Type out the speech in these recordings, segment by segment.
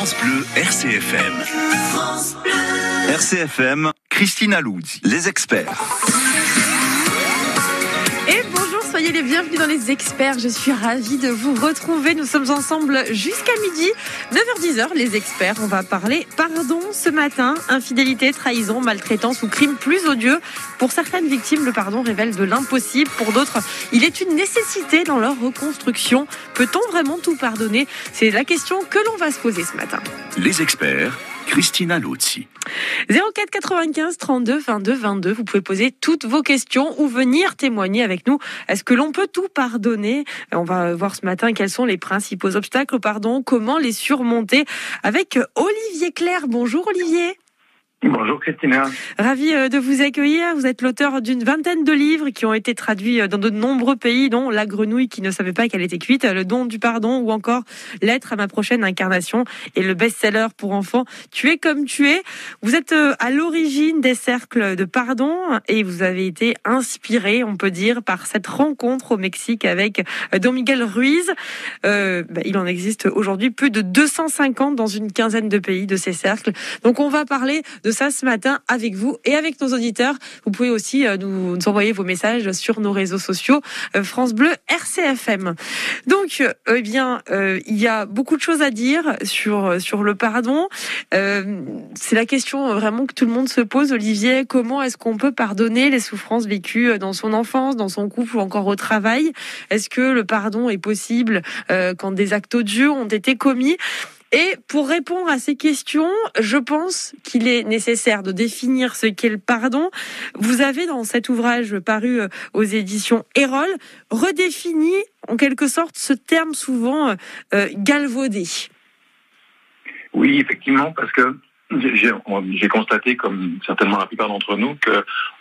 France Bleu RCFM. France Bleu. RCFM, Christina Luzzi, les experts. Et bonjour, soyez les bienvenus dans les experts. Je suis ravie de vous retrouver. Nous sommes ensemble jusqu'à midi, 9h-10h, les experts. On va parler pardon ce matin. Infidélité, trahison, maltraitance ou crime plus odieux. Pour certaines victimes, le pardon révèle de l'impossible. Pour d'autres, il est une nécessité dans leur reconstruction. Peut-on vraiment tout pardonner ? C'est la question que l'on va se poser ce matin. Les experts, Christina Luzzi. 04 95 32 22 22. Vous pouvez poser toutes vos questions ou venir témoigner avec nous. Est-ce que l'on peut tout pardonner ? On va voir ce matin quels sont les principaux obstacles au pardon, comment les surmonter avec Olivier Clerc. Bonjour Olivier. Bonjour Christina. Ravi de vous accueillir. Vous êtes l'auteur d'une vingtaine de livres qui ont été traduits dans de nombreux pays, dont La grenouille qui ne savait pas qu'elle était cuite, Le don du pardon ou encore Lettre à ma prochaine incarnation et le best-seller pour enfants Tu es comme tu es. Vous êtes à l'origine des cercles de pardon et vous avez été inspiré, on peut dire, par cette rencontre au Mexique avec Don Miguel Ruiz. Il en existe aujourd'hui plus de 250 dans une quinzaine de pays de ces cercles. Donc on va parler de ça ce matin avec vous et avec nos auditeurs. Vous pouvez aussi nous envoyer vos messages sur nos réseaux sociaux France Bleu RCFM. Donc, il y a beaucoup de choses à dire sur le pardon. C'est la question vraiment que tout le monde se pose, Olivier. Comment est-ce qu'on peut pardonner les souffrances vécues dans son enfance, dans son couple ou encore au travail ? Est-ce que le pardon est possible quand des actes odieux ont été commis ? Et pour répondre à ces questions, je pense qu'il est nécessaire de définir ce qu'est le pardon. Vous avez dans cet ouvrage paru aux éditions Erol redéfini en quelque sorte ce terme souvent galvaudé. Oui, effectivement, parce que j'ai constaté, comme certainement la plupart d'entre nous,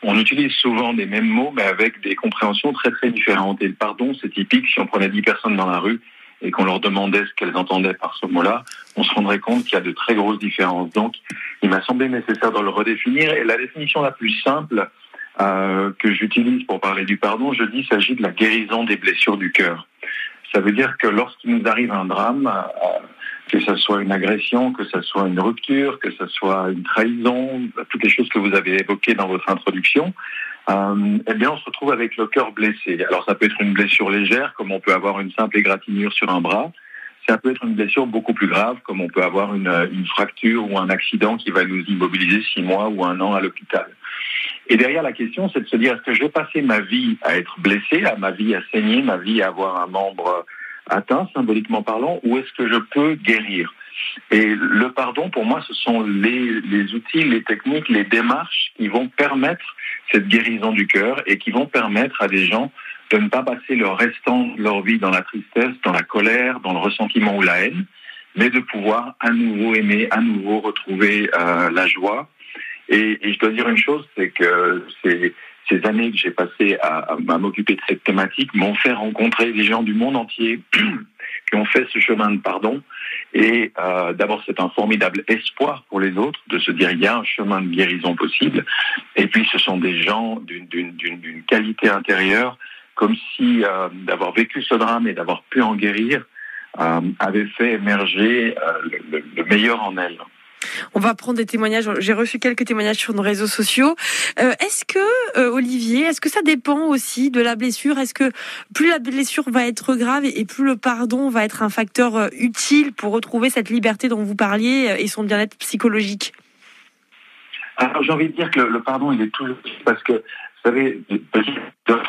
qu'on utilise souvent des mêmes mots, mais avec des compréhensions très très différentes. Et le pardon, c'est typique, si on prenait 10 personnes dans la rue, et qu'on leur demandait ce qu'elles entendaient par ce mot-là, on se rendrait compte qu'il y a de très grosses différences. Donc, il m'a semblé nécessaire de le redéfinir. Et la définition la plus simple que j'utilise pour parler du pardon, je dis qu'il s'agit de la guérison des blessures du cœur. Ça veut dire que lorsqu'il nous arrive un drame, que ce soit une agression, que ce soit une rupture, que ce soit une trahison, toutes les choses que vous avez évoquées dans votre introduction, on se retrouve avec le cœur blessé. Alors ça peut être une blessure légère, comme on peut avoir une simple égratignure sur un bras. Ça peut être une blessure beaucoup plus grave, comme on peut avoir une fracture ou un accident qui va nous immobiliser 6 mois ou 1 an à l'hôpital. Et derrière la question, c'est de se dire, est-ce que je vais passer ma vie à être blessé, ma vie à saigner, ma vie à avoir un membre atteint, symboliquement parlant, ou est-ce que je peux guérir ? Et le pardon, pour moi, ce sont les outils, les techniques, les démarches qui vont permettre cette guérison du cœur et qui vont permettre à des gens de ne pas passer le restant de leur vie dans la tristesse, dans la colère, dans le ressentiment ou la haine, mais de pouvoir à nouveau aimer, à nouveau retrouver la joie. Et je dois dire une chose, c'est que ces années que j'ai passées à m'occuper de cette thématique m'ont fait rencontrer des gens du monde entier qui ont fait ce chemin de pardon. Et d'abord, c'est un formidable espoir pour les autres de se dire il y a un chemin de guérison possible. Et puis, ce sont des gens d'une qualité intérieure, comme si d'avoir vécu ce drame et d'avoir pu en guérir avait fait émerger le meilleur en elles. On va prendre des témoignages. J'ai reçu quelques témoignages sur nos réseaux sociaux. Est-ce que, Olivier, ça dépend aussi de la blessure ? Est-ce que plus la blessure va être grave et plus le pardon va être un facteur utile pour retrouver cette liberté dont vous parliez et son bien-être psychologique ? Alors, j'ai envie de dire que le pardon, il est toujours... Parce que, vous savez,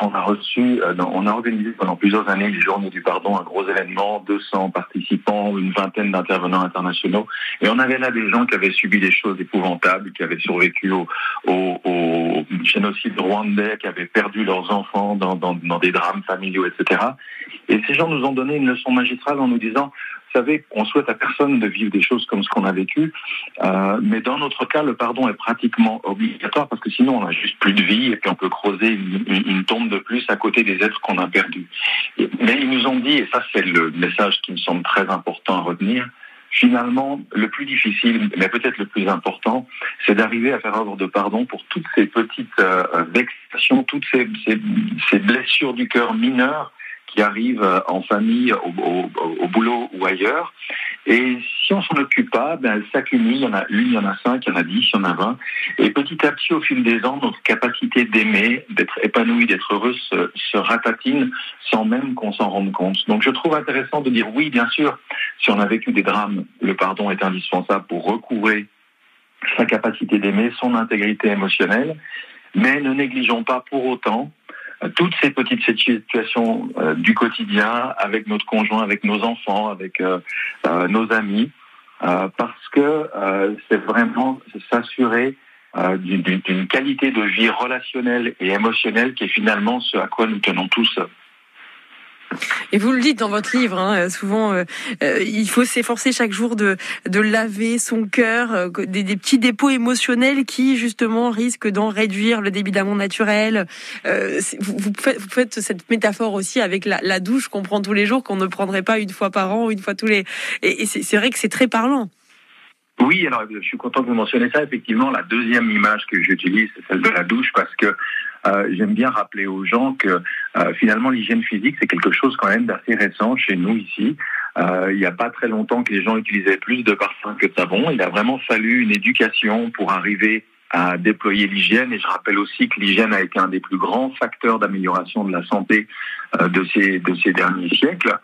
on a organisé pendant plusieurs années les Journées du Pardon, un gros événement, 200 participants, une vingtaine d'intervenants internationaux. Et on avait là des gens qui avaient subi des choses épouvantables, qui avaient survécu au génocide rwandais, qui avaient perdu leurs enfants dans des drames familiaux, etc. Et ces gens nous ont donné une leçon magistrale en nous disant... Vous savez, on souhaite à personne de vivre des choses comme ce qu'on a vécu, mais dans notre cas, le pardon est pratiquement obligatoire parce que sinon on n'a juste plus de vie et puis on peut creuser une tombe de plus à côté des êtres qu'on a perdus. Mais ils nous ont dit, et ça c'est le message qui me semble très important à retenir, finalement, le plus difficile, mais peut-être le plus important, c'est d'arriver à faire œuvre de pardon pour toutes ces petites vexations, toutes ces blessures du cœur mineures qui arrivent en famille, au boulot ou ailleurs, Et si on s'en occupe pas, elle s'accumule, il y en a une, il y en a 5, il y en a 10, il y en a 20. Et petit à petit, au fil des ans, notre capacité d'aimer, d'être épanoui, d'être heureux se ratatine sans même qu'on s'en rende compte. Donc je trouve intéressant de dire oui, bien sûr, si on a vécu des drames, le pardon est indispensable pour recouvrer sa capacité d'aimer, son intégrité émotionnelle, mais ne négligeons pas pour autant toutes ces petites situations du quotidien avec notre conjoint, avec nos enfants, avec nos amis, parce que c'est vraiment s'assurer d'une qualité de vie relationnelle et émotionnelle qui est finalement ce à quoi nous tenons tous. Et vous le dites dans votre livre, souvent, il faut s'efforcer chaque jour de laver son cœur des petits dépôts émotionnels qui, justement, risquent d'en réduire le débit d'amour naturel. Vous faites cette métaphore aussi avec la douche qu'on prend tous les jours, qu'on ne prendrait pas une fois par an, une fois tous les... Et c'est vrai que c'est très parlant. Oui, alors je suis content que vous mentionnez ça. Effectivement, la deuxième image que j'utilise, c'est celle de la douche, parce que j'aime bien rappeler aux gens que finalement l'hygiène physique, c'est quelque chose quand même d'assez récent chez nous ici. Il n'y a pas très longtemps que les gens utilisaient plus de parfum que de savon. Il a vraiment fallu une éducation pour arriver à déployer l'hygiène. Et je rappelle aussi que l'hygiène a été un des plus grands facteurs d'amélioration de la santé de ces derniers siècles.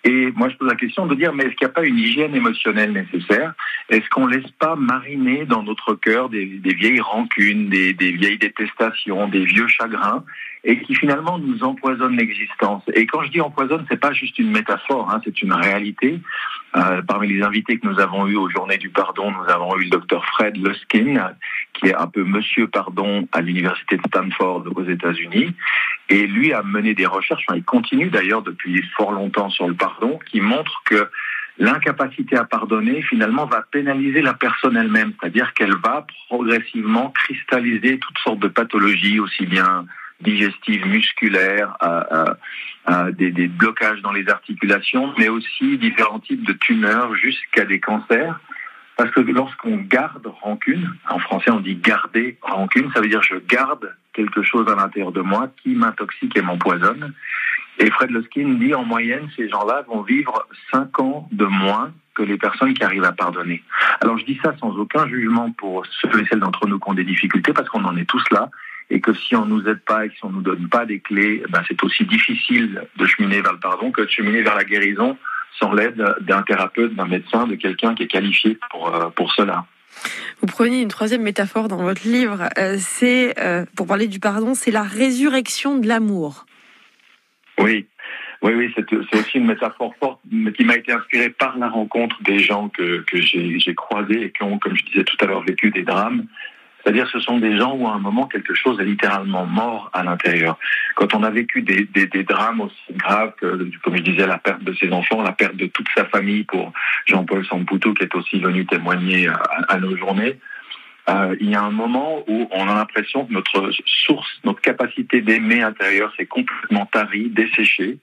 Et moi, je pose la question de dire, mais est-ce qu'il n'y a pas une hygiène émotionnelle nécessaire ? Est-ce qu'on ne laisse pas mariner dans notre cœur des vieilles rancunes, des vieilles détestations, des vieux chagrins, et qui finalement nous empoisonnent l'existence ? Et quand je dis empoisonne, c'est pas juste une métaphore, c'est une réalité. Parmi les invités que nous avons eus aux Journées du Pardon, nous avons eu le docteur Fred Luskin, qui est un peu Monsieur Pardon à l'université de Stanford aux États-Unis. Et lui a mené des recherches, il continue d'ailleurs depuis fort longtemps sur le pardon, qui montrent que l'incapacité à pardonner, finalement, va pénaliser la personne elle-même. C'est-à-dire qu'elle va progressivement cristalliser toutes sortes de pathologies, aussi bien digestives, musculaires, des blocages dans les articulations, mais aussi différents types de tumeurs jusqu'à des cancers. Parce que lorsqu'on garde rancune, en français on dit garder rancune, ça veut dire je garde quelque chose à l'intérieur de moi qui m'intoxique et m'empoisonne. Et Fred Luskin dit en moyenne, ces gens-là vont vivre 5 ans de moins que les personnes qui arrivent à pardonner. Alors je dis ça sans aucun jugement pour ceux et celles d'entre nous qui ont des difficultés, parce qu'on en est tous là, et que si on ne nous aide pas et que si on ne nous donne pas des clés, c'est aussi difficile de cheminer vers le pardon que de cheminer vers la guérison sans l'aide d'un thérapeute, d'un médecin, de quelqu'un qui est qualifié pour cela. Vous prenez une troisième métaphore dans votre livre, c'est, pour parler du pardon, c'est la résurrection de l'amour. Oui, c'est aussi une métaphore forte, mais qui m'a été inspirée par la rencontre des gens que j'ai croisés et qui ont, comme je disais tout à l'heure, vécu des drames. C'est-à-dire ce sont des gens où à un moment quelque chose est littéralement mort à l'intérieur. Quand on a vécu des drames aussi graves que, comme je disais, la perte de ses enfants, la perte de toute sa famille pour Jean-Paul Samputo qui est aussi venu témoigner à nos journées, il y a un moment où on a l'impression que notre source, notre capacité d'aimer intérieure s'est complètement tarie, desséchée.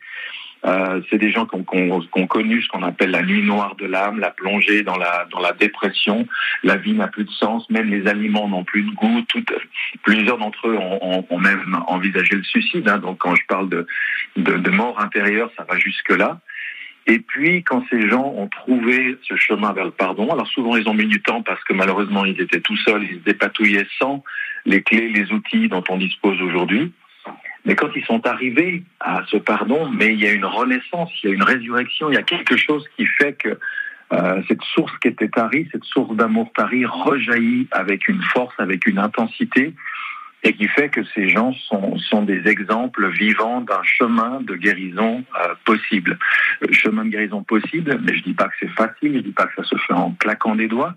C'est des gens qui ont connu ce qu'on appelle la nuit noire de l'âme, la plongée dans la dépression. La vie n'a plus de sens, même les aliments n'ont plus de goût. Plusieurs d'entre eux ont même envisagé le suicide. Donc quand je parle de mort intérieure, ça va jusque-là. Et puis, quand ces gens ont trouvé ce chemin vers le pardon, alors souvent ils ont mis du temps parce que malheureusement ils étaient tout seuls, ils se dépatouillaient sans les clés, les outils dont on dispose aujourd'hui. Mais quand ils sont arrivés à ce pardon, mais il y a une renaissance, il y a une résurrection, il y a quelque chose qui fait que cette source qui était tarie, cette source d'amour tari rejaillit avec une force, avec une intensité, et qui fait que ces gens sont des exemples vivants d'un chemin de guérison possible. Chemin de guérison possible, mais je dis pas que c'est facile, je dis pas que ça se fait en claquant des doigts,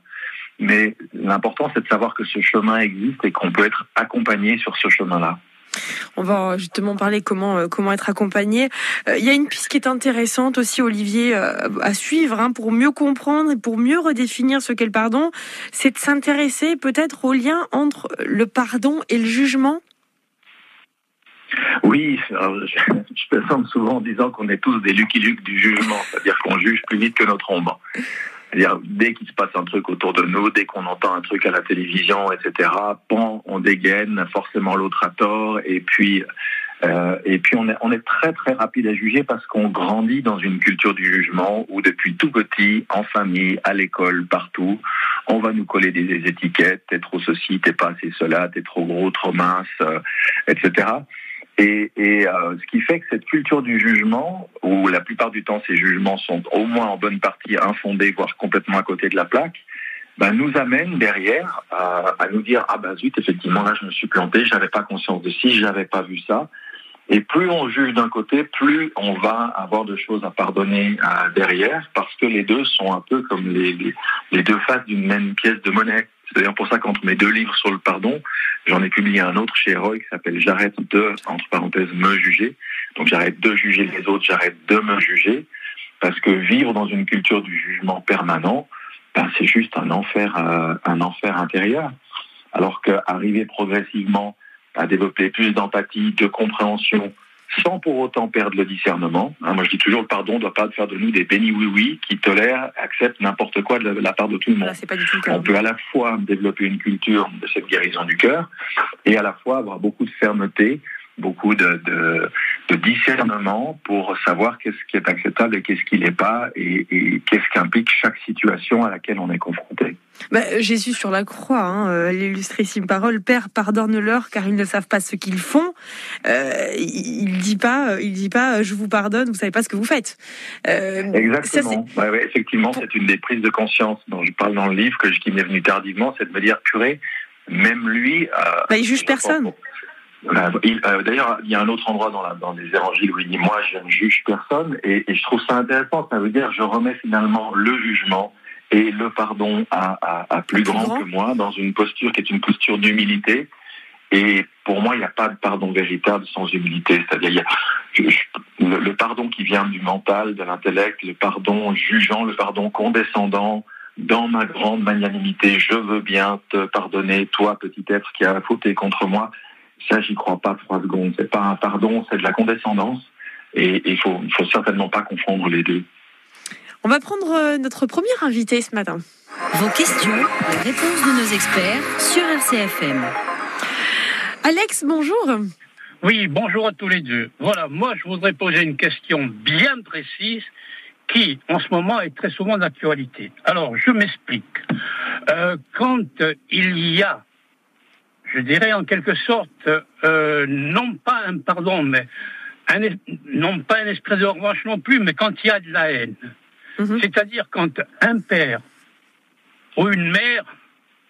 mais l'important c'est de savoir que ce chemin existe et qu'on peut être accompagné sur ce chemin-là. On va justement parler comment être accompagné. Il y a une piste qui est intéressante aussi, Olivier, à suivre pour mieux comprendre et pour mieux redéfinir ce qu'est le pardon. C'est de s'intéresser peut-être au lien entre le pardon et le jugement. Oui, alors, je présente souvent en disant qu'on est tous des Lucky Luke du jugement, c'est-à-dire qu'on juge plus vite que notre ombre. C'est-à-dire, dès qu'il se passe un truc autour de nous, dès qu'on entend un truc à la télévision, etc., on dégaine, forcément l'autre a tort, et puis Et puis on est très très rapide à juger parce qu'on grandit dans une culture du jugement où depuis tout petit, en famille, à l'école, partout, on va nous coller des étiquettes, t'es trop ceci, t'es pas assez cela, t'es trop gros, trop mince, etc. Et ce qui fait que cette culture du jugement, où la plupart du temps ces jugements sont au moins en bonne partie infondés, voire complètement à côté de la plaque, nous amène derrière à nous dire zut, effectivement là je me suis planté, j'avais pas conscience de ci, j'avais pas vu ça. Et plus on juge d'un côté, plus on va avoir de choses à pardonner derrière, parce que les deux sont un peu comme les deux faces d'une même pièce de monnaie. C'est d'ailleurs pour ça qu'entre mes 2 livres sur le pardon, j'en ai publié un autre chez Roy qui s'appelle « J'arrête de, entre parenthèses, me juger ». Donc j'arrête de juger les autres, j'arrête de me juger, parce que vivre dans une culture du jugement permanent, c'est juste un enfer intérieur. Alors qu'arriver progressivement à développer plus d'empathie, de compréhension, sans pour autant perdre le discernement. Moi, je dis toujours, le pardon ne doit pas faire de nous des bénis oui-oui qui tolèrent, acceptent n'importe quoi de la part de tout le monde. Là, c'est pas du tout le cas. On peut à la fois développer une culture de cette guérison du cœur et à la fois avoir beaucoup de fermeté, beaucoup de discernement pour savoir qu'est-ce qui est acceptable et qu'est-ce qui l'est pas et qu'est-ce qu'implique chaque situation à laquelle on est confronté. Jésus sur la croix, l'illustrissime parole, Père, pardonne-leur car ils ne savent pas ce qu'ils font. Il dit pas, je vous pardonne, vous savez pas ce que vous faites. Exactement. Effectivement, c'est une des prises de conscience dont je parle dans le livre qui m'est venue tardivement, c'est de me dire purée, même lui. Il juge personne. D'ailleurs, il y a un autre endroit dans les évangiles où il dit moi je ne juge personne et je trouve ça intéressant. Ça veut dire je remets finalement le jugement et le pardon à plus grand que moi dans une posture qui est une posture d'humilité. Et pour moi, il n'y a pas de pardon véritable sans humilité. C'est-à-dire, le pardon qui vient du mental, de l'intellect, le pardon jugeant, le pardon condescendant, dans ma grande magnanimité, je veux bien te pardonner, toi, petit être qui a fauté contre moi. Ça, j'y crois pas 3 secondes. C'est pas un pardon, c'est de la condescendance. Et il faut certainement pas confondre les deux. On va prendre notre premier invité ce matin. Vos questions, les réponses de nos experts sur RCFM. Alex, bonjour. Oui, bonjour à tous les deux. Voilà, moi je voudrais poser une question bien précise qui, en ce moment, est très souvent d'actualité. Alors, je m'explique. Quand il y a, je dirais en quelque sorte, non pas un pardon, mais non pas un esprit de revanche non plus, mais quand il y a de la haine. C'est-à-dire quand un père ou une mère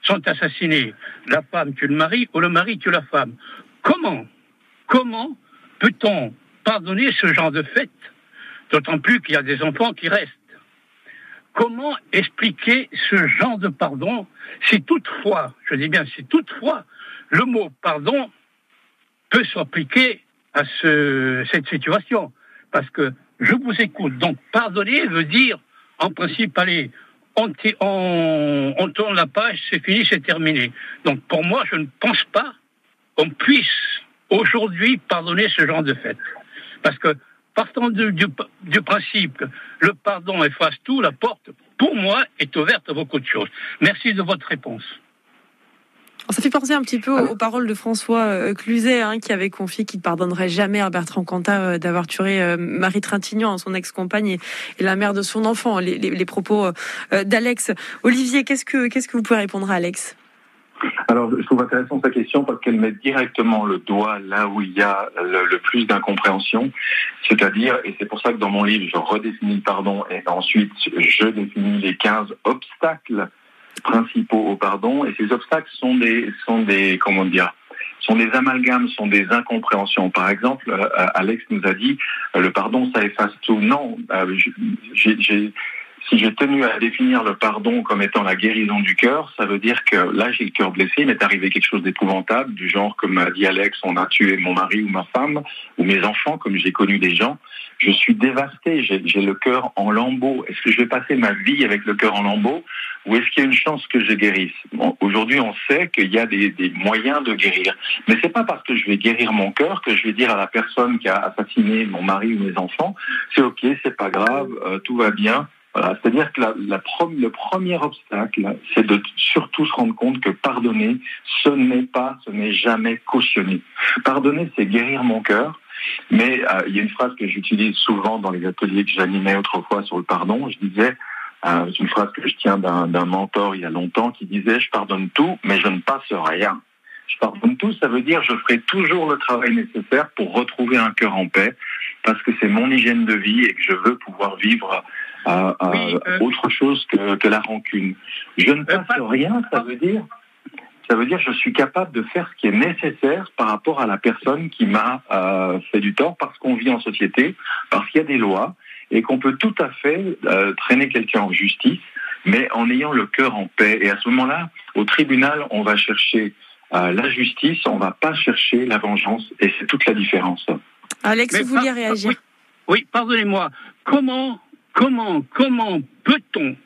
sont assassinés, la femme tue le mari ou le mari tue la femme. Comment peut-on pardonner ce genre de fait, d'autant plus qu'il y a des enfants qui restent? Comment expliquer ce genre de pardon si toutefois, je dis bien si toutefois, le mot pardon peut s'appliquer à cette situation? Parce que je vous écoute. Donc pardonner veut dire, en principe, allez, on tourne la page, c'est fini, c'est terminé. Donc pour moi, je ne pense pas qu'on puisse aujourd'hui pardonner ce genre de fait. Parce que partant du principe que le pardon efface tout, la porte, pour moi, est ouverte à beaucoup de choses. Merci de votre réponse. Ça fait penser un petit peu aux paroles de François Cluzet, qui avait confié qu'il ne pardonnerait jamais à Bertrand Cantat d'avoir tué Marie Trintignant, son ex-compagne et la mère de son enfant. Les propos d'Alex. Olivier, qu'est-ce que vous pouvez répondre à Alex ? Alors, je trouve intéressant sa question parce qu'elle met directement le doigt là où il y a le plus d'incompréhension. C'est-à-dire, et c'est pour ça que dans mon livre, je redéfinis le pardon et ensuite je définis les 15 obstacles principaux au pardon. Et ces obstacles sont des amalgames, sont des incompréhensions. Par exemple, Alex nous a dit, le pardon, ça efface tout. Non, si j'ai tenu à définir le pardon comme étant la guérison du cœur, ça veut dire que là, j'ai le cœur blessé, il m'est arrivé quelque chose d'épouvantable, du genre, comme a dit Alex, on a tué mon mari ou ma femme, ou mes enfants, comme j'ai connu des gens. Je suis dévasté, j'ai le cœur en lambeaux. Est-ce que je vais passer ma vie avec le cœur en lambeaux, ou est-ce qu'il y a une chance que je guérisse? Bon, aujourd'hui, on sait qu'il y a des moyens de guérir. Mais c'est pas parce que je vais guérir mon cœur que je vais dire à la personne qui a assassiné mon mari ou mes enfants, c'est ok, c'est pas grave, tout va bien. Voilà, c'est-à-dire que le premier obstacle, c'est de surtout se rendre compte que pardonner, ce n'est jamais cautionné. Pardonner, c'est guérir mon cœur. Mais il y a une phrase que j'utilise souvent dans les ateliers que j'animais autrefois sur le pardon. Je disais, c'est une phrase que je tiens d'un mentor il y a longtemps qui disait « Je pardonne tout, mais je ne passe rien ». Je pardonne tout, ça veut dire je ferai toujours le travail nécessaire pour retrouver un cœur en paix, parce que c'est mon hygiène de vie et que je veux pouvoir vivre autre chose que la rancune. Je ne passe rien, ça veut dire je suis capable de faire ce qui est nécessaire par rapport à la personne qui m'a fait du tort, parce qu'on vit en société, parce qu'il y a des lois, et qu'on peut tout à fait traîner quelqu'un en justice, mais en ayant le cœur en paix. Et à ce moment-là, au tribunal, on va chercher la justice, on ne va pas chercher la vengeance, et c'est toute la différence. Alex, vous vouliez réagir ? Oui, pardonnez-moi. Comment peut-on,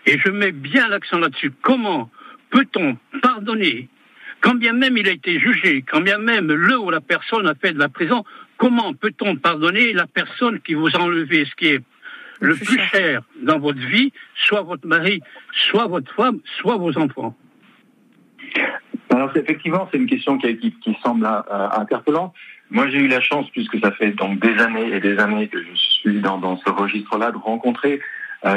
et je mets bien l'accent là-dessus, comment peut-on pardonner, quand bien même il a été jugé, quand bien même le ou la personne a fait de la prison, comment peut-on pardonner la personne qui vous a enlevé ce qui est le plus cher dans votre vie, soit votre mari, soit votre femme, soit vos enfants? Alors effectivement, c'est une question qui semble interpellante. Moi, j'ai eu la chance, puisque ça fait donc des années et des années que je suis dans ce registre-là, de rencontrer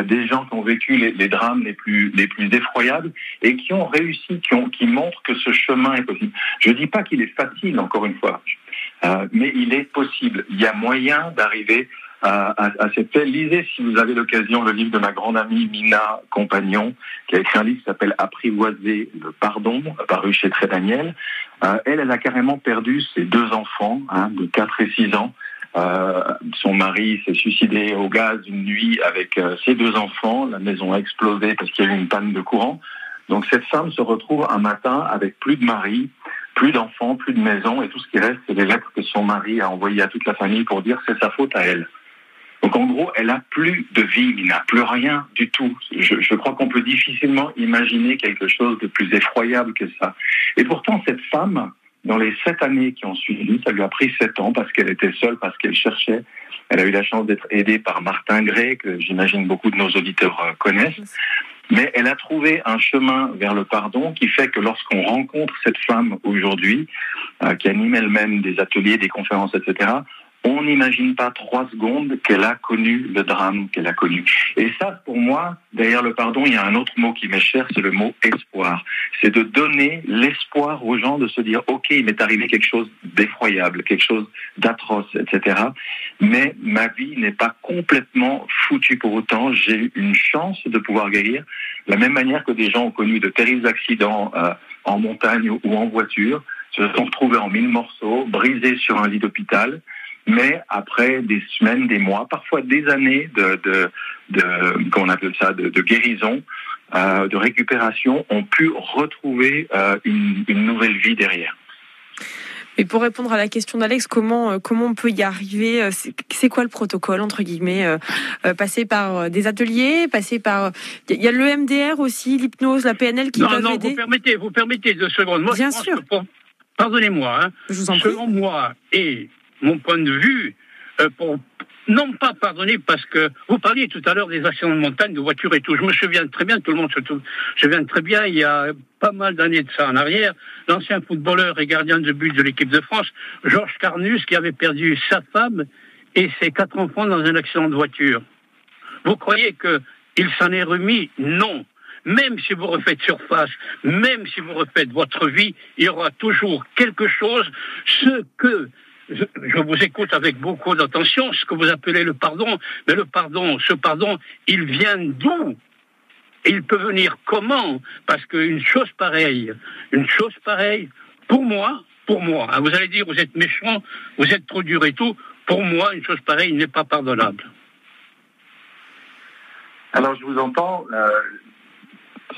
des gens qui ont vécu les drames les plus effroyables et qui ont réussi, qui montrent que ce chemin est possible. Je dis pas qu'il est facile, encore une fois, mais il est possible. Il y a moyen d'arriver à cette paix. Lisez, si vous avez l'occasion, le livre de ma grande amie Mina Compagnon, qui a écrit un livre qui s'appelle « Apprivoiser le pardon », paru chez Très Daniel. Elle a carrément perdu ses 2 enfants, de 4 et 6 ans. Son mari s'est suicidé au gaz une nuit avec ses 2 enfants. La maison a explosé parce qu'il y a eu une panne de courant. Donc cette femme se retrouve un matin avec plus de mari, plus d'enfants, plus de maison, et tout ce qui reste, c'est les lettres que son mari a envoyées à toute la famille pour dire que c'est sa faute à elle. Donc en gros, elle n'a plus de vie, il n'a plus rien du tout. Je crois qu'on peut difficilement imaginer quelque chose de plus effroyable que ça. Et pourtant, cette femme, dans les 7 années qui ont suivi, ça lui a pris 7 ans parce qu'elle était seule, parce qu'elle cherchait. Elle a eu la chance d'être aidée par Martin Gray, que j'imagine beaucoup de nos auditeurs connaissent. Mais elle a trouvé un chemin vers le pardon qui fait que lorsqu'on rencontre cette femme aujourd'hui, qui anime elle-même des ateliers, des conférences, etc., on n'imagine pas 3 secondes qu'elle a connu le drame qu'elle a connu. Et ça, pour moi, derrière le pardon, il y a un autre mot qui m'est cher, c'est le mot espoir. C'est de donner l'espoir aux gens de se dire « Ok, il m'est arrivé quelque chose d'effroyable, quelque chose d'atroce, etc. Mais ma vie n'est pas complètement foutue pour autant. J'ai eu une chance de pouvoir guérir. De la même manière que des gens ont connu de terribles accidents en montagne ou en voiture, se sont retrouvés en 1000 morceaux, brisés sur un lit d'hôpital. Mais après des semaines, des mois, parfois des années comment on appelle ça, de guérison, de récupération, ont pu retrouver une nouvelle vie derrière. Et pour répondre à la question d'Alex, comment on peut y arriver? C'est quoi le protocole, entre guillemets? Passer par des ateliers, passer par... Il y a le MDR aussi, l'hypnose, la PNL qui peuvent aider. Non, vous permettez 2 secondes. Moi, bien sûr. Pardonnez-moi. Je vous en prie. Selon moi et mon point de vue, pour non pas pardonner, parce que vous parliez tout à l'heure des accidents de montagne, de voitures et tout. Je me souviens très bien, tout le monde se souviens très bien, il y a pas mal d'années de ça en arrière, l'ancien footballeur et gardien de but de l'équipe de France, Georges Carnus, qui avait perdu sa femme et ses 4 enfants dans un accident de voiture. Vous croyez qu'il s'en est remis? Non. Même si vous refaites surface, même si vous refaites votre vie, il y aura toujours quelque chose, je vous écoute avec beaucoup d'attention, ce que vous appelez le pardon. Mais ce pardon, il vient d'où? Il peut venir comment? Parce qu'une chose pareille, pour moi, vous allez dire, vous êtes méchant, vous êtes trop dur et tout, pour moi, une chose pareille n'est pas pardonnable. Alors, je vous entends.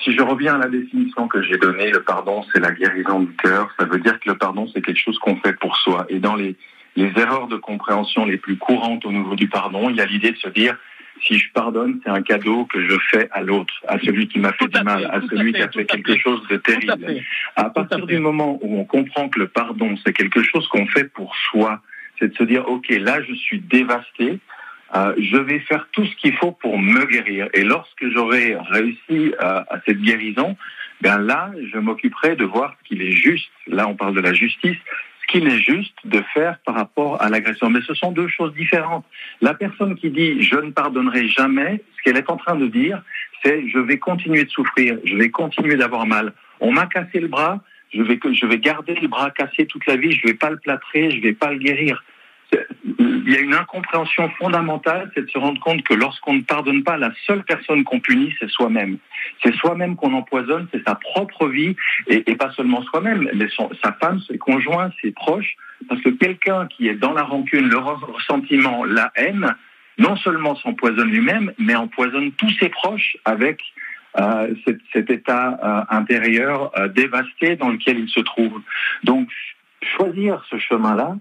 Si je reviens à la définition que j'ai donnée, le pardon, c'est la guérison du cœur. Ça veut dire que le pardon, c'est quelque chose qu'on fait pour soi. Et dans les erreurs de compréhension les plus courantes au niveau du pardon, il y a l'idée de se dire, si je pardonne, c'est un cadeau que je fais à l'autre, à celui qui m'a fait du mal, à celui qui a fait quelque chose de terrible. À partir du moment où on comprend que le pardon, c'est quelque chose qu'on fait pour soi, c'est de se dire, ok, là, je suis dévasté, je vais faire tout ce qu'il faut pour me guérir. Et lorsque j'aurai réussi à cette guérison, ben là, je m'occuperai de voir ce qu'il est juste. Là, on parle de la justice. Ce qu'il est juste de faire par rapport à l'agression. Mais ce sont deux choses différentes. La personne qui dit « je ne pardonnerai jamais », ce qu'elle est en train de dire, c'est « je vais continuer de souffrir, je vais continuer d'avoir mal. On m'a cassé le bras, je vais garder le bras cassé toute la vie, je ne vais pas le plâtrer, je ne vais pas le guérir. » Il y a une incompréhension fondamentale, c'est de se rendre compte que lorsqu'on ne pardonne pas, la seule personne qu'on punit, c'est soi-même. C'est soi-même qu'on empoisonne, c'est sa propre vie, et pas seulement soi-même, mais sa femme, ses conjoints, ses proches, parce que quelqu'un qui est dans la rancune, le ressentiment, la haine, non seulement s'empoisonne lui-même, mais empoisonne tous ses proches avec cet état intérieur dévasté dans lequel il se trouve. Donc, choisir ce chemin-là,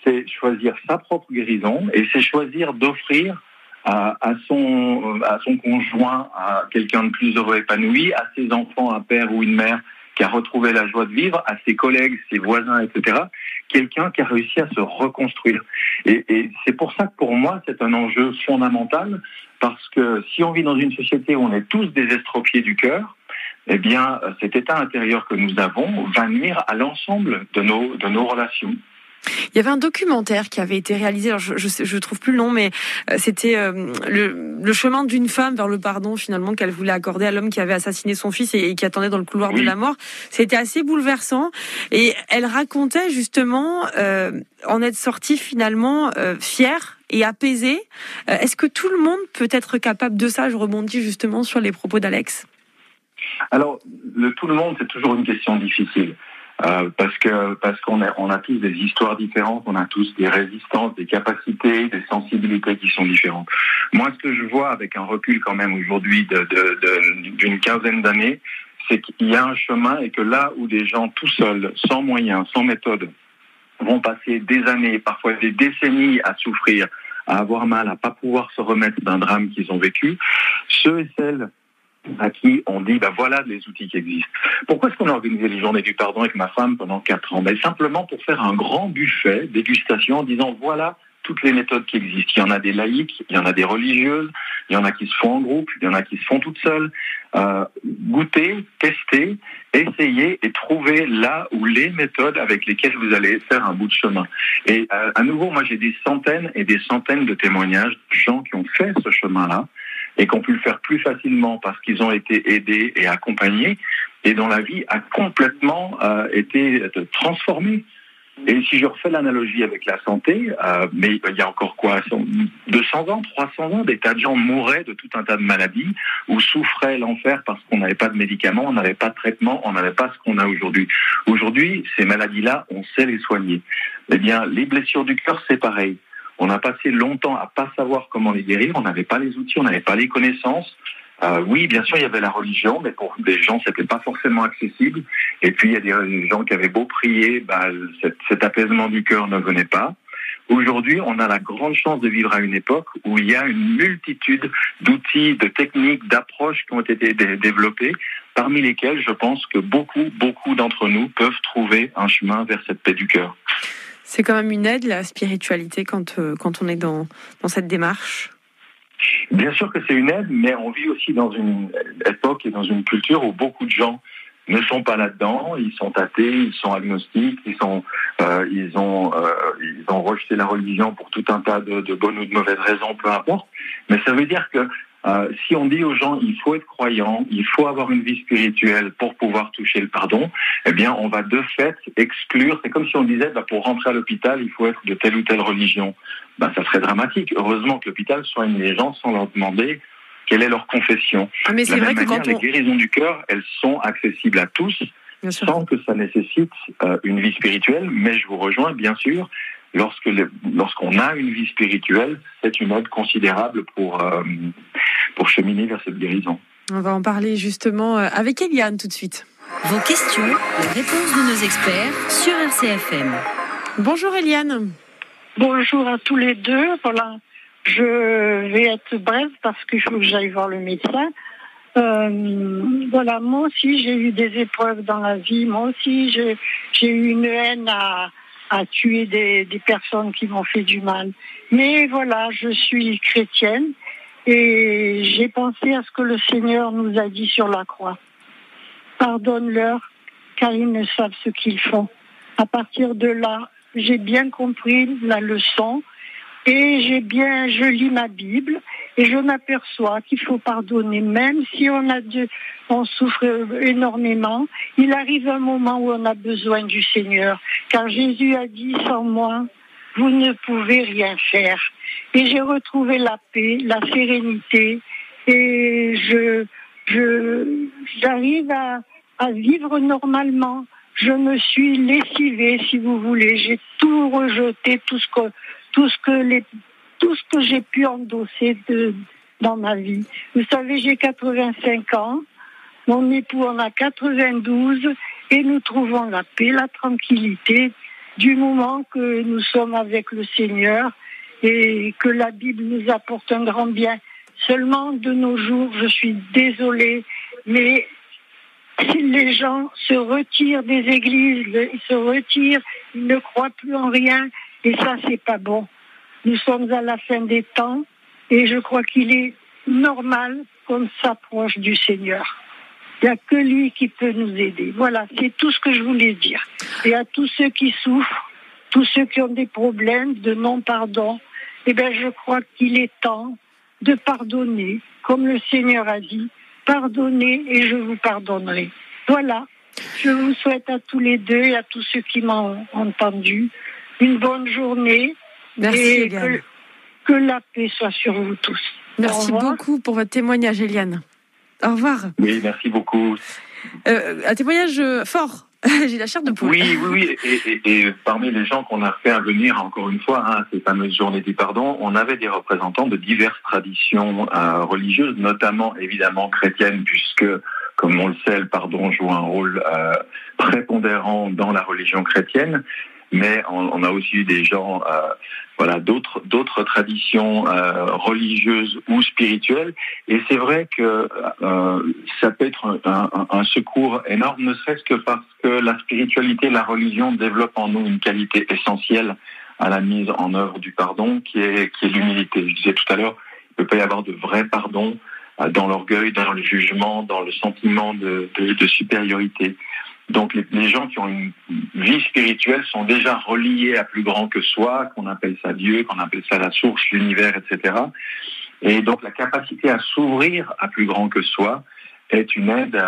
c'est choisir sa propre guérison et c'est choisir d'offrir à son conjoint, à quelqu'un de plus heureux, épanoui, à ses enfants, un père ou une mère qui a retrouvé la joie de vivre, à ses collègues, ses voisins, etc., quelqu'un qui a réussi à se reconstruire. Et c'est pour ça que pour moi, c'est un enjeu fondamental, parce que si on vit dans une société où on est tous des estropiés du cœur, eh bien, cet état intérieur que nous avons va nuire à l'ensemble de nos relations. Il y avait un documentaire qui avait été réalisé, alors je trouve plus le nom, mais c'était le chemin d'une femme vers le pardon finalement qu'elle voulait accorder à l'homme qui avait assassiné son fils et qui attendait dans le couloir de la mort. C'était assez bouleversant et elle racontait justement en être sortie finalement fière et apaisée. Est-ce que tout le monde peut être capable de ça? Je rebondis justement sur les propos d'Alex. Alors, tout le monde, c'est toujours une question difficile. Parce qu'on a tous des histoires différentes, on a tous des résistances, des capacités, des sensibilités qui sont différentes. Moi, ce que je vois avec un recul quand même aujourd'hui d'une quinzaine d'années, c'est qu'il y a un chemin et que là où des gens tout seuls, sans moyens, sans méthode, vont passer des années, parfois des décennies à souffrir, à avoir mal, à pas pouvoir se remettre d'un drame qu'ils ont vécu, ceux et celles à qui on dit, voilà les outils qui existent. Pourquoi est-ce qu'on a organisé les journées du pardon avec ma femme pendant 4 ans? Simplement pour faire un grand buffet, dégustation, en disant, voilà toutes les méthodes qui existent. Il y en a des laïques, il y en a des religieuses, il y en a qui se font en groupe, il y en a qui se font toutes seules. Goûter, tester, essayer et trouver là où les méthodes avec lesquelles vous allez faire un bout de chemin. Et à nouveau, moi j'ai des centaines et des centaines de témoignages de gens qui ont fait ce chemin-là et qui ont pu le faire plus facilement parce qu'ils ont été aidés et accompagnés et dont la vie a complètement été transformée. Et si je refais l'analogie avec la santé, mais il y a encore 200 ans, 300 ans, des tas de gens mouraient de tout un tas de maladies ou souffraient l'enfer parce qu'on n'avait pas de médicaments, on n'avait pas de traitement, on n'avait pas ce qu'on a aujourd'hui. Aujourd'hui, ces maladies-là, on sait les soigner. Eh bien, les blessures du cœur, c'est pareil. On a passé longtemps à pas savoir comment les guérir, on n'avait pas les outils, on n'avait pas les connaissances. Oui, bien sûr, il y avait la religion, mais pour des gens, c'était pas forcément accessible. Et puis, il y a des gens qui avaient beau prier, cet apaisement du cœur ne venait pas. Aujourd'hui, on a la grande chance de vivre à une époque où il y a une multitude d'outils, de techniques, d'approches qui ont été développées, parmi lesquelles je pense que beaucoup d'entre nous peuvent trouver un chemin vers cette paix du cœur. C'est quand même une aide, la spiritualité, quand on est dans cette démarche. Bien sûr que c'est une aide, mais on vit aussi dans une époque et dans une culture où beaucoup de gens ne sont pas là-dedans, ils sont athées, ils sont agnostiques, ils ont rejeté la religion pour tout un tas de bonnes ou de mauvaises raisons, peu importe. Mais ça veut dire que si on dit aux gens il faut être croyant, il faut avoir une vie spirituelle pour pouvoir toucher le pardon, eh bien on va de fait exclure. C'est comme si on disait pour rentrer à l'hôpital il faut être de telle ou telle religion. Ça serait dramatique. Heureusement que l'hôpital soigne les gens sans leur demander quelle est leur confession. Mais c'est vrai que quand les guérisons du cœur, elles sont accessibles à tous, sans que ça nécessite une vie spirituelle. Mais je vous rejoins, bien sûr, lorsqu'on a une vie spirituelle, c'est une aide considérable pour cheminer vers cette guérison. On va en parler justement avec Eliane tout de suite. Vos questions, les réponses de nos experts sur RCFM. Bonjour Eliane. Bonjour à tous les deux. Voilà. Je vais être brève parce qu'il faut que j'aille voir le médecin. Voilà, moi aussi j'ai eu des épreuves dans la vie. Moi aussi j'ai eu une haine à à tuer des personnes qui m'ont fait du mal. Mais voilà, je suis chrétienne et j'ai pensé à ce que le Seigneur nous a dit sur la croix. Pardonne-leur, car ils ne savent ce qu'ils font. À partir de là, j'ai bien compris la leçon et je lis ma Bible et je m'aperçois qu'il faut pardonner, même si on souffre énormément. Il arrive un moment où on a besoin du Seigneur, car Jésus a dit, sans moi, vous ne pouvez rien faire. Et j'ai retrouvé la paix, la sérénité, et j'arrive à vivre normalement. Je me suis lessivée, si vous voulez. J'ai tout rejeté, tout ce que j'ai pu endosser dans ma vie. Vous savez, j'ai 85 ans. Mon époux en a 92 et nous trouvons la paix, la tranquillité du moment que nous sommes avec le Seigneur et que la Bible nous apporte un grand bien. Seulement, de nos jours, je suis désolée, mais les gens se retirent des églises, ils se retirent, ils ne croient plus en rien, et ça, c'est pas bon. Nous sommes à la fin des temps, et je crois qu'il est normal qu'on s'approche du Seigneur. Il n'y a que lui qui peut nous aider. Voilà, c'est tout ce que je voulais dire. Et à tous ceux qui souffrent, tous ceux qui ont des problèmes de non-pardon, je crois qu'il est temps de pardonner, comme le Seigneur a dit, pardonnez et je vous pardonnerai. Voilà, je vous souhaite à tous les deux et à tous ceux qui m'ont entendu une bonne journée. Merci, et Eliane. que la paix soit sur vous tous. Merci beaucoup pour votre témoignage, Eliane. Au revoir. Oui, merci beaucoup. Un témoignage fort. J'ai la chair de poule. Oui. Et parmi les gens qu'on a fait venir, encore une fois, ces fameuses journées du pardon, on avait des représentants de diverses traditions religieuses, notamment évidemment chrétiennes, puisque, comme on le sait, le pardon joue un rôle prépondérant dans la religion chrétienne. Mais on a aussi eu des gens, d'autres traditions religieuses ou spirituelles. Et c'est vrai que ça peut être un secours énorme, ne serait-ce que parce que la spiritualité, la religion développe en nous une qualité essentielle à la mise en œuvre du pardon, qui est l'humilité. Je disais tout à l'heure, il ne peut pas y avoir de vrai pardon dans l'orgueil, dans le jugement, dans le sentiment de supériorité. Donc les gens qui ont une vie spirituelle sont déjà reliés à plus grand que soi, qu'on appelle ça Dieu, qu'on appelle ça la source, l'univers, etc. Et donc la capacité à s'ouvrir à plus grand que soi est une aide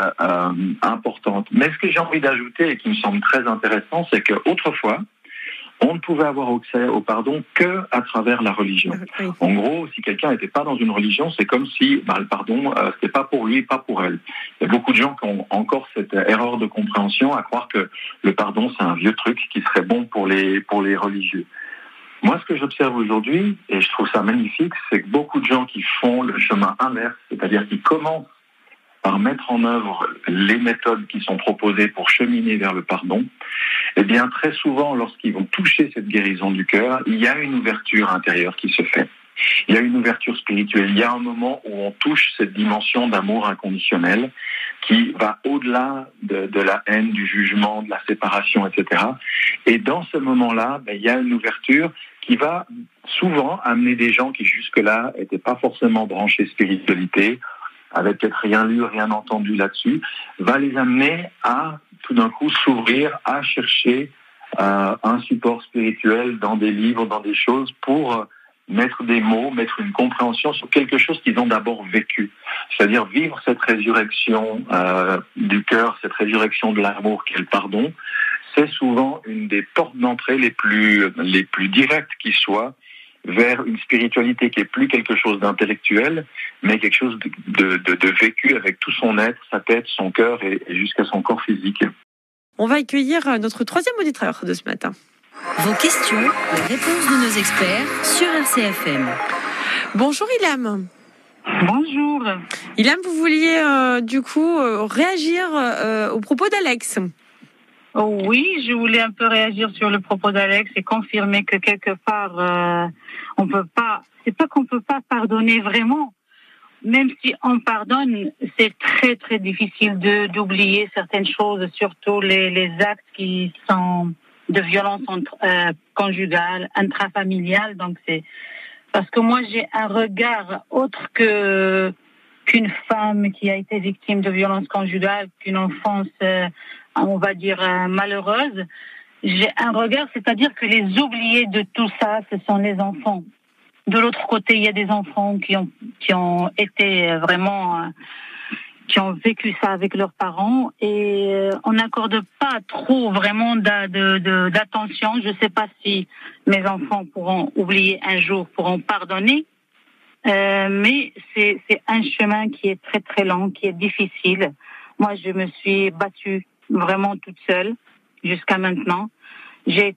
importante. Mais ce que j'ai envie d'ajouter et qui me semble très intéressant, c'est qu'autrefois, on ne pouvait avoir accès au pardon que à travers la religion. Oui. En gros, si quelqu'un n'était pas dans une religion, c'est comme si le pardon, c'était pas pour lui, pas pour elle. Il y a beaucoup de gens qui ont encore cette erreur de compréhension à croire que le pardon, c'est un vieux truc qui serait bon pour les religieux. Moi, ce que j'observe aujourd'hui, et je trouve ça magnifique, c'est que beaucoup de gens qui font le chemin inverse, c'est-à-dire qui commencent par mettre en œuvre les méthodes qui sont proposées pour cheminer vers le pardon, eh bien, très souvent, lorsqu'ils vont toucher cette guérison du cœur, il y a une ouverture intérieure qui se fait. Il y a une ouverture spirituelle. Il y a un moment où on touche cette dimension d'amour inconditionnel qui va au-delà de la haine, du jugement, de la séparation, etc. Et dans ce moment-là, il y a une ouverture qui va souvent amener des gens qui jusque-là n'étaient pas forcément branchés spiritualité, avaient peut-être rien lu, rien entendu là-dessus, va les amener à tout d'un coup s'ouvrir, à chercher un support spirituel dans des livres, dans des choses pour mettre des mots, mettre une compréhension sur quelque chose qu'ils ont d'abord vécu. C'est-à-dire vivre cette résurrection du cœur, cette résurrection de l'amour qu'est le pardon, c'est souvent une des portes d'entrée les plus directes qui soient vers une spiritualité qui est plus quelque chose d'intellectuel, mais quelque chose de vécu avec tout son être, sa tête, son cœur et jusqu'à son corps physique. On va accueillir notre troisième auditeur de ce matin. Vos questions, les réponses de nos experts sur RCFM. Bonjour Ilham. Bonjour. Ilham, vous vouliez réagir au propos d'Alex. Oh oui, je voulais un peu réagir sur le propos d'Alex et confirmer que quelque part, on peut pas. C'est pas qu'on peut pas pardonner vraiment. Même si on pardonne, c'est très très difficile d'oublier certaines choses, surtout les actes qui sont de violence conjugale, intrafamiliale. Donc c'est parce que moi j'ai un regard autre qu'une femme qui a été victime de violence conjugale, qu'une enfance, on va dire malheureuse. J'ai un regard, c'est-à-dire que les oubliés de tout ça, ce sont les enfants. De l'autre côté, il y a des enfants qui ont été vraiment, qui ont vécu ça avec leurs parents, et on n'accorde pas trop vraiment d'attention. Je ne sais pas si mes enfants pourront oublier un jour, pourront pardonner, mais c'est un chemin qui est très très long, qui est difficile. Moi, je me suis battue vraiment toute seule jusqu'à maintenant. J'ai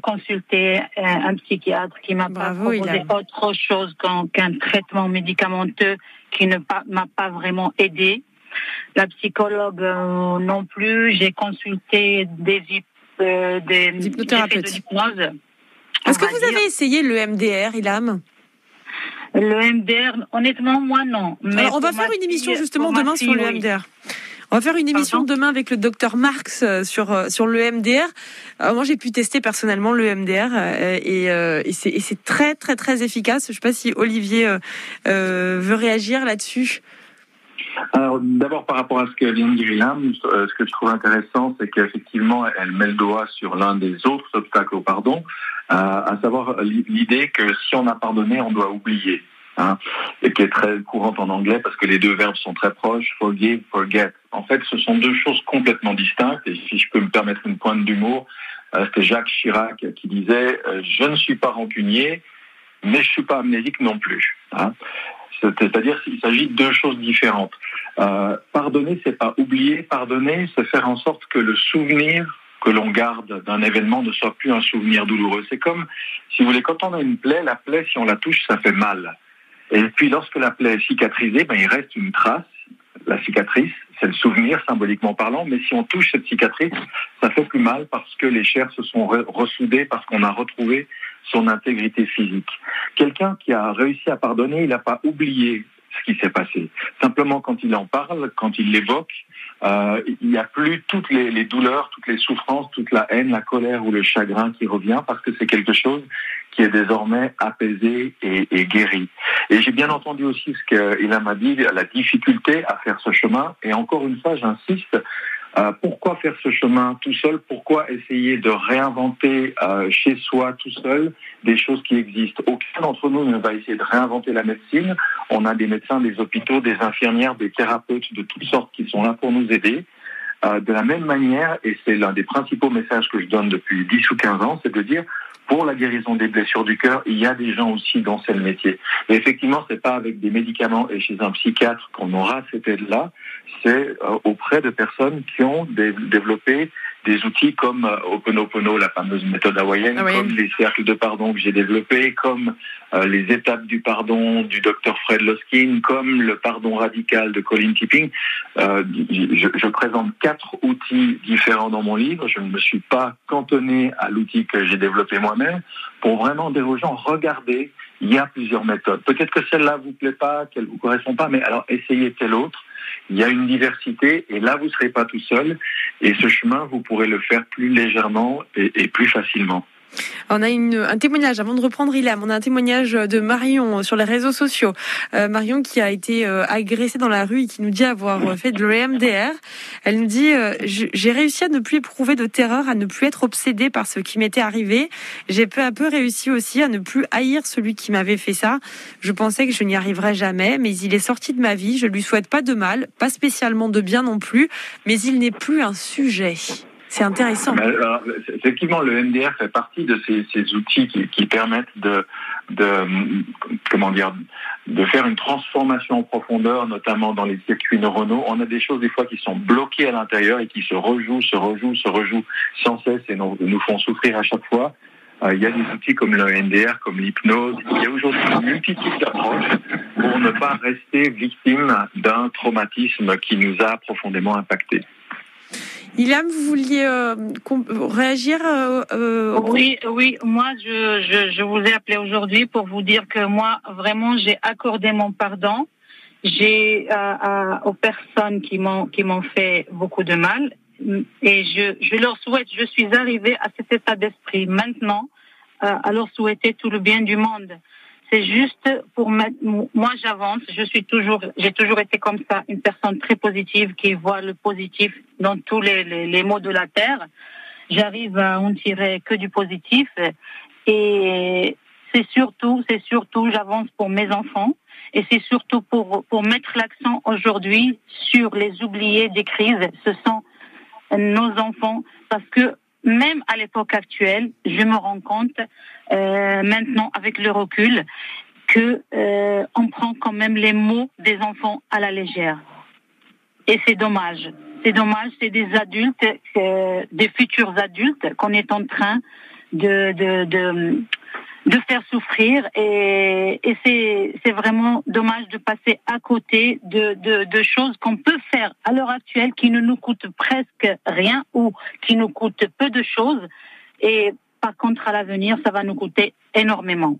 consulté un psychiatre qui m'a pas proposé autre chose qu'un traitement médicamenteux qui m'a pas vraiment aidé. La psychologue non plus. J'ai consulté des hypnothérapeutes. D'hypnose. Est-ce que vous avez essayé le MDR, Ilham ? Le MDR, honnêtement, moi non. Mais alors, on va faire une émission justement demain sur le MDR. On va faire une émission demain avec le docteur Marx sur le MDR. Moi, j'ai pu tester personnellement le MDR et c'est très très très efficace. Je ne sais pas si Olivier veut réagir là-dessus. Alors, d'abord, par rapport à ce que vient de dire Ilham, ce que je trouve intéressant, c'est qu'effectivement, elle met le doigt sur l'un des autres obstacles au pardon, à savoir l'idée que si on a pardonné, on doit oublier. Et qui est très courante en anglais parce que les deux verbes sont très proches, forgive, forget. En fait, ce sont deux choses complètement distinctes, et si je peux me permettre une pointe d'humour, c'était Jacques Chirac qui disait « Je ne suis pas rancunier, mais je ne suis pas amnésique non plus ». C'est-à-dire qu'il s'agit de deux choses différentes. Pardonner, c'est pas oublier. Pardonner, c'est faire en sorte que le souvenir que l'on garde d'un événement ne soit plus un souvenir douloureux. C'est comme, si vous voulez, quand on a une plaie, la plaie, si on la touche, ça fait mal. Et puis, lorsque la plaie est cicatrisée, il reste une trace. La cicatrice, c'est le souvenir, symboliquement parlant, mais si on touche cette cicatrice, ça fait plus mal parce que les chairs se sont ressoudées, parce qu'on a retrouvé son intégrité physique. Quelqu'un qui a réussi à pardonner, il n'a pas oublié ce qui s'est passé. Simplement, quand il en parle, quand il l'évoque, il n'y a plus toutes les douleurs, toutes les souffrances, toute la haine, la colère ou le chagrin qui revient, parce que c'est quelque chose qui est désormais apaisé et guéri. Et j'ai bien entendu aussi ce qu'il m'a dit, la difficulté à faire ce chemin. Et encore une fois, j'insiste, pourquoi faire ce chemin tout seul ? Pourquoi essayer de réinventer chez soi tout seul des choses qui existent ? Aucun d'entre nous ne va essayer de réinventer la médecine. On a des médecins, des hôpitaux, des infirmières, des thérapeutes de toutes sortes qui sont là pour nous aider. De la même manière, et c'est l'un des principaux messages que je donne depuis 10 ou 15 ans, c'est de dire, pour la guérison des blessures du cœur, il y a des gens aussi dont c'est le métier. Et effectivement, c'est pas avec des médicaments et chez un psychiatre qu'on aura cette aide-là, c'est auprès de personnes qui ont développé des outils comme Ho'oponopono, la fameuse méthode hawaïenne, comme les cercles de pardon que j'ai développés, comme les étapes du pardon du docteur Fred Loskin, comme le pardon radical de Colin Tipping. Je présente 4 outils différents dans mon livre. Je ne me suis pas cantonné à l'outil que j'ai développé moi-même pour vraiment dire aux gens, regardez, il y a plusieurs méthodes. Peut-être que celle-là vous plaît pas, qu'elle vous correspond pas, mais alors essayez telle autre. Il y a une diversité et là, vous ne serez pas tout seul. Et ce chemin, vous pourrez le faire plus légèrement et plus facilement. On a un témoignage, avant de reprendre Ilham, on a un témoignage de Marion sur les réseaux sociaux. Marion qui a été agressée dans la rue et qui nous dit avoir fait de l'EMDR. Elle nous dit j'ai réussi à ne plus éprouver de terreur, à ne plus être obsédée par ce qui m'était arrivé. J'ai peu à peu réussi aussi à ne plus haïr celui qui m'avait fait ça. Je pensais que je n'y arriverais jamais, mais il est sorti de ma vie. Je lui souhaite pas de mal, pas spécialement de bien non plus, mais il n'est plus un sujet. C'est intéressant. Alors, effectivement, le MDR fait partie de ces outils qui permettent de faire une transformation en profondeur, notamment dans les circuits neuronaux. On a des choses des fois qui sont bloquées à l'intérieur et qui se rejouent sans cesse et nous font souffrir à chaque fois. Il y a des outils comme le MDR, comme l'hypnose. Il y a aujourd'hui une multitude d'approches pour ne pas rester victime d'un traumatisme qui nous a profondément impactés. Ilham, vous vouliez réagir Oui, moi je vous ai appelé aujourd'hui pour vous dire que moi vraiment j'ai accordé mon pardon. J'ai aux personnes qui m'ont fait beaucoup de mal et je leur souhaite, je suis arrivée à cet état d'esprit maintenant, à leur souhaiter tout le bien du monde. C'est juste pour moi, j'avance. J'ai toujours été comme ça, une personne très positive qui voit le positif dans tous les maux de la terre. J'arrive à en tirer que du positif, et c'est surtout, j'avance pour mes enfants, et c'est surtout pour mettre l'accent aujourd'hui sur les oubliés des crises. Ce sont nos enfants, parce que même à l'époque actuelle, je me rends compte maintenant avec le recul que on prend quand même les mots des enfants à la légère. Et c'est dommage. C'est dommage, c'est des adultes, des futurs adultes qu'on est en train de faire souffrir, et c'est vraiment dommage de passer à côté de choses qu'on peut faire à l'heure actuelle qui ne nous coûtent presque rien ou qui nous coûtent peu de choses, et par contre à l'avenir ça va nous coûter énormément.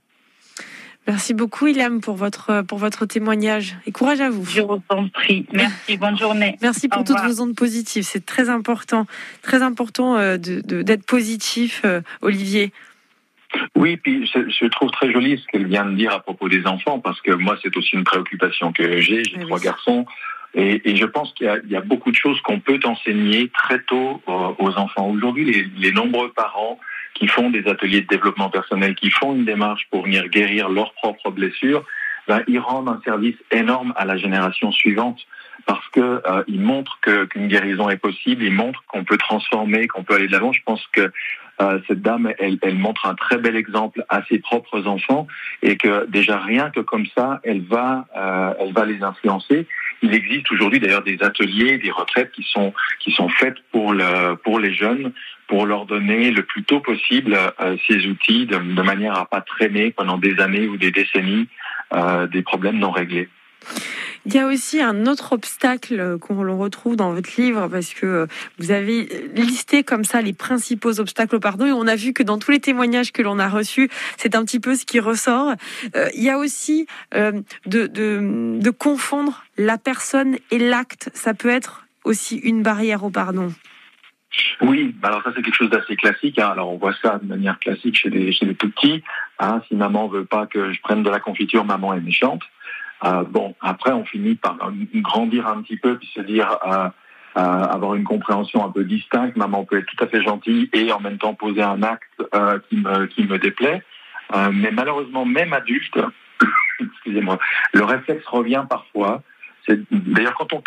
Merci beaucoup Ilham pour votre témoignage, et courage à vous. Je vous en prie. Merci, bonne journée. Merci pour toutes vos ondes positives, c'est très important d'être positif, Olivier. Oui, puis je trouve très joli ce qu'elle vient de dire à propos des enfants, parce que moi c'est aussi une préoccupation que j'ai 3 garçons, et je pense qu'il y a beaucoup de choses qu'on peut enseigner très tôt aux enfants. Aujourd'hui, les nombreux parents qui font des ateliers de développement personnel, qui font une démarche pour venir guérir leurs propres blessures, ils rendent un service énorme à la génération suivante, parce que ils montrent qu'une guérison est possible, ils montrent qu'on peut transformer, qu'on peut aller de l'avant. Je pense que cette dame, elle montre un très bel exemple à ses propres enfants, et que déjà rien que comme ça, elle va les influencer. Il existe aujourd'hui d'ailleurs des ateliers, des retraites qui sont faites pour les jeunes, pour leur donner le plus tôt possible ces outils, de manière à pas traîner pendant des années ou des décennies des problèmes non réglés. Il y a aussi un autre obstacle qu'on le retrouve dans votre livre, parce que vous avez listé comme ça les principaux obstacles au pardon, et on a vu que dans tous les témoignages que l'on a reçus, c'est un petit peu ce qui ressort. Il y a aussi de confondre la personne et l'acte. Ça peut être aussi une barrière au pardon. Oui, alors ça c'est quelque chose d'assez classique. Alors on voit ça de manière classique chez les tout petits. Si maman veut pas que je prenne de la confiture, maman est méchante. Après on finit par grandir un petit peu, puis se dire avoir une compréhension un peu distincte. Maman peut être tout à fait gentille et en même temps poser un acte qui me déplaît. Mais malheureusement, même adulte, excusez-moi, le réflexe revient parfois. D'ailleurs, quand on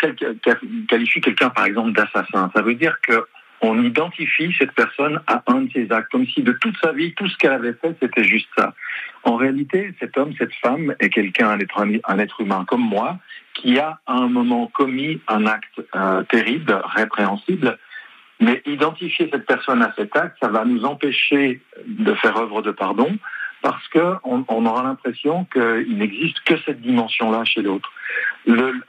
qualifie quelqu'un par exemple d'assassin, ça veut dire que on identifie cette personne à un de ses actes, comme si de toute sa vie, tout ce qu'elle avait fait, c'était juste ça. En réalité, cet homme, cette femme est quelqu'un, un être humain comme moi, qui a à un moment commis un acte terrible, répréhensible, mais identifier cette personne à cet acte, ça va nous empêcher de faire œuvre de pardon, parce qu'on aura l'impression qu'il n'existe que cette dimension-là chez l'autre.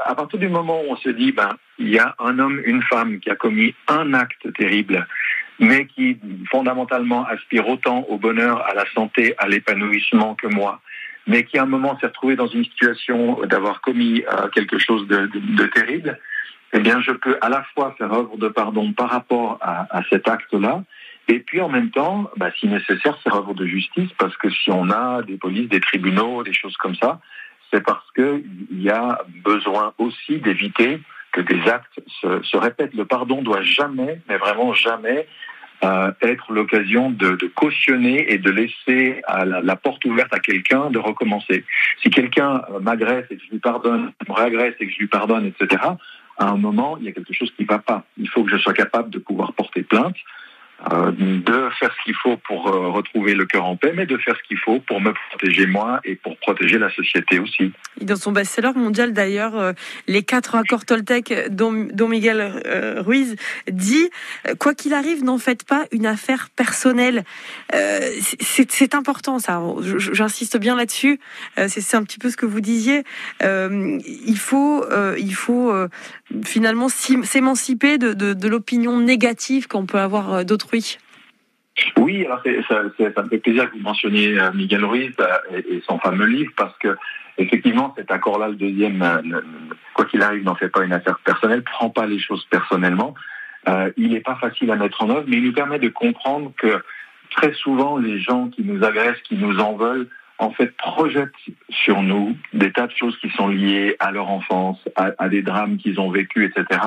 À partir du moment où on se dit, il y a un homme, une femme qui a commis un acte terrible, mais qui fondamentalement aspire autant au bonheur, à la santé, à l'épanouissement que moi, mais qui à un moment s'est retrouvé dans une situation d'avoir commis quelque chose de terrible, eh bien je peux à la fois faire œuvre de pardon par rapport à cet acte-là, et puis en même temps, si nécessaire, faire œuvre de justice, parce que si on a des polices, des tribunaux, des choses comme ça, c'est parce qu'il y a besoin aussi d'éviter que des actes se répètent. Le pardon doit jamais, mais vraiment jamais, être l'occasion de cautionner et de laisser la porte ouverte à quelqu'un de recommencer. Si quelqu'un m'agresse et que je lui pardonne, me réagresse et que je lui pardonne, etc., à un moment, il y a quelque chose qui ne va pas. Il faut que je sois capable de pouvoir porter plainte, de faire ce qu'il faut pour retrouver le cœur en paix, mais de faire ce qu'il faut pour me protéger moi et pour protéger la société aussi. Et dans son best-seller mondial d'ailleurs, les 4 accords Toltec dont Miguel Ruiz dit « Quoi qu'il arrive, n'en faites pas une affaire personnelle ». C'est important ça, j'insiste bien là-dessus, c'est un petit peu ce que vous disiez. Il faut finalement s'émanciper de l'opinion négative qu'on peut avoir d'autrui. Oui, alors ça me fait plaisir que vous mentionniez Miguel Ruiz et son fameux livre, parce que effectivement cet accord-là, le deuxième, quoi qu'il arrive, n'en fait pas une affaire personnelle, prend pas les choses personnellement. Il n'est pas facile à mettre en œuvre, mais il nous permet de comprendre que très souvent, les gens qui nous agressent, qui nous en veulent, en fait, projettent sur nous des tas de choses qui sont liées à leur enfance, à des drames qu'ils ont vécus, etc.,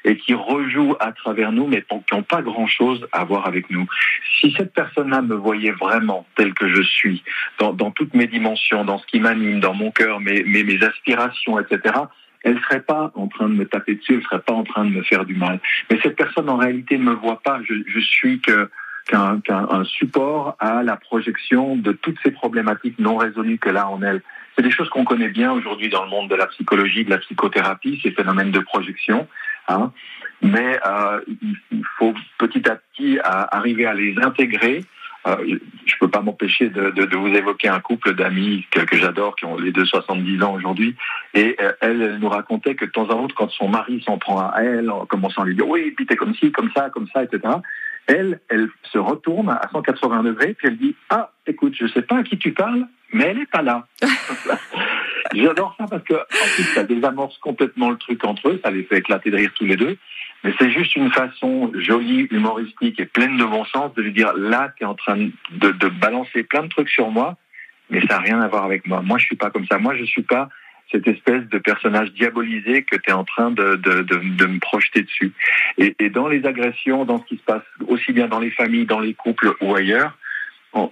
et qui rejouent à travers nous, mais qui n'ont pas grand-chose à voir avec nous. Si cette personne-là me voyait vraiment tel que je suis, dans toutes mes dimensions, dans ce qui m'anime, dans mon cœur, mes aspirations, etc., elle ne serait pas en train de me taper dessus, elle ne serait pas en train de me faire du mal. Mais cette personne, en réalité, ne me voit pas. Je suis qu'un support à la projection de toutes ces problématiques non résolues qu'elle a en elle. C'est des choses qu'on connaît bien aujourd'hui dans le monde de la psychologie, de la psychothérapie, ces phénomènes de projection. Mais il faut petit à petit arriver à les intégrer. Je peux pas m'empêcher de vous évoquer un couple d'amis que j'adore, qui ont les deux 70 ans aujourd'hui, et elle nous racontait que de temps en temps, quand son mari s'en prend à elle, en commençant à lui dire « oui, puis t'es comme ci, comme ça, etc. », elle se retourne à 180 degrés, puis elle dit « ah, écoute, je sais pas à qui tu parles, mais elle est pas là. » J'adore ça parce que en plus, ça désamorce complètement le truc entre eux, ça les fait éclater de rire tous les deux. Mais c'est juste une façon jolie, humoristique et pleine de bon sens de lui dire là, tu es en train de balancer plein de trucs sur moi, mais ça n'a rien à voir avec moi. Moi, je suis pas comme ça. Moi, je suis pas cette espèce de personnage diabolisé que tu es en train de me projeter dessus. Et dans les agressions, dans ce qui se passe aussi bien dans les familles, dans les couples ou ailleurs,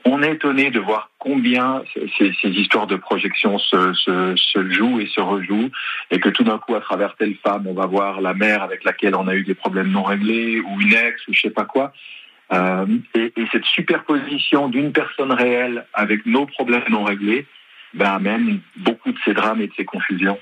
on est étonné de voir combien ces histoires de projection se jouent et se rejouent, et que tout d'un coup, à travers telle femme, on va voir la mère avec laquelle on a eu des problèmes non réglés, ou une ex, ou je sais pas quoi. Et cette superposition d'une personne réelle avec nos problèmes non réglés, amène beaucoup de ces drames et de ces confusions.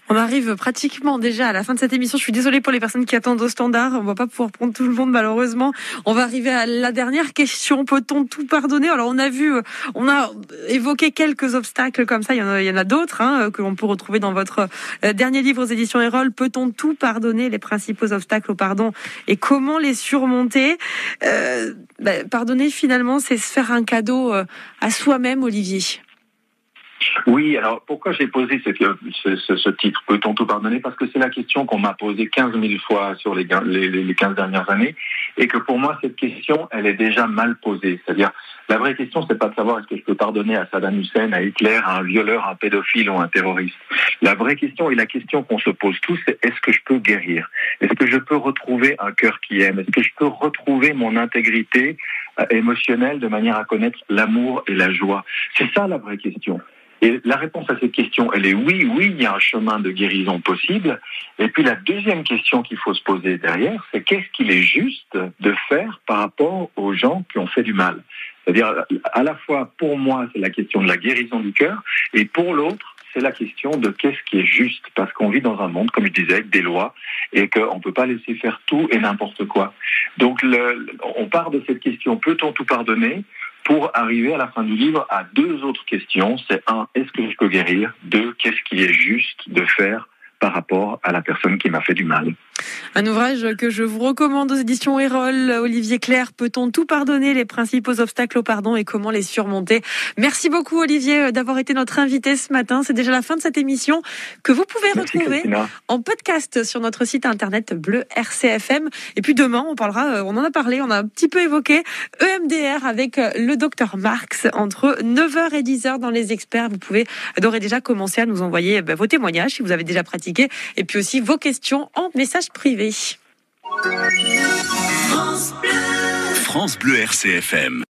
On arrive pratiquement déjà à la fin de cette émission. Je suis désolée pour les personnes qui attendent au standard. On va pas pouvoir prendre tout le monde, malheureusement. On va arriver à la dernière question. Peut-on tout pardonner? Alors, on a évoqué quelques obstacles comme ça. Il y en a d'autres, que l'on peut retrouver dans votre dernier livre aux éditions Erol. Peut-on tout pardonner? Les principaux obstacles au pardon et comment les surmonter? Pardonner, finalement, c'est se faire un cadeau à soi-même, Olivier. Oui, alors pourquoi j'ai posé ce titre, peut-on tout pardonner? Parce que c'est la question qu'on m'a posée 15 000 fois sur les 15 dernières années, et que pour moi, cette question, elle est déjà mal posée. C'est-à-dire, la vraie question, c'est pas de savoir est-ce que je peux pardonner à Saddam Hussein, à Hitler, à un violeur, à un pédophile ou à un terroriste. La vraie question, et la question qu'on se pose tous, c'est est-ce que je peux guérir? Est-ce que je peux retrouver un cœur qui aime? Est-ce que je peux retrouver mon intégrité émotionnelle de manière à connaître l'amour et la joie? C'est ça la vraie question. Et la réponse à cette question, elle est oui, il y a un chemin de guérison possible. Et puis la deuxième question qu'il faut se poser derrière, c'est qu'est-ce qu'il est juste de faire par rapport aux gens qui ont fait du mal? C'est-à-dire, à la fois, pour moi, c'est la question de la guérison du cœur, et pour l'autre, c'est la question de qu'est-ce qui est juste, parce qu'on vit dans un monde, comme je disais, avec des lois, et qu'on ne peut pas laisser faire tout et n'importe quoi. Donc, on part de cette question, peut-on tout pardonner, pour arriver à la fin du livre à deux autres questions. C'est 1, est-ce que je peux guérir? 2, qu'est-ce qui est juste de faire par rapport à la personne qui m'a fait du mal? Un ouvrage que je vous recommande aux éditions Erol. Olivier Clerc, peut-on tout pardonner? Les principaux obstacles au pardon et comment les surmonter. Merci beaucoup, Olivier, d'avoir été notre invité ce matin. C'est déjà la fin de cette émission que vous pouvez retrouver en podcast sur notre site internet Bleu RCFM. Et puis demain, on en a parlé, on a un petit peu évoqué EMDR avec le docteur Marx entre 9h et 10h dans Les Experts. Vous pouvez d'ores et déjà commencer à nous envoyer vos témoignages si vous avez déjà pratiqué, et puis aussi vos questions en message privé. France Bleu RCFM.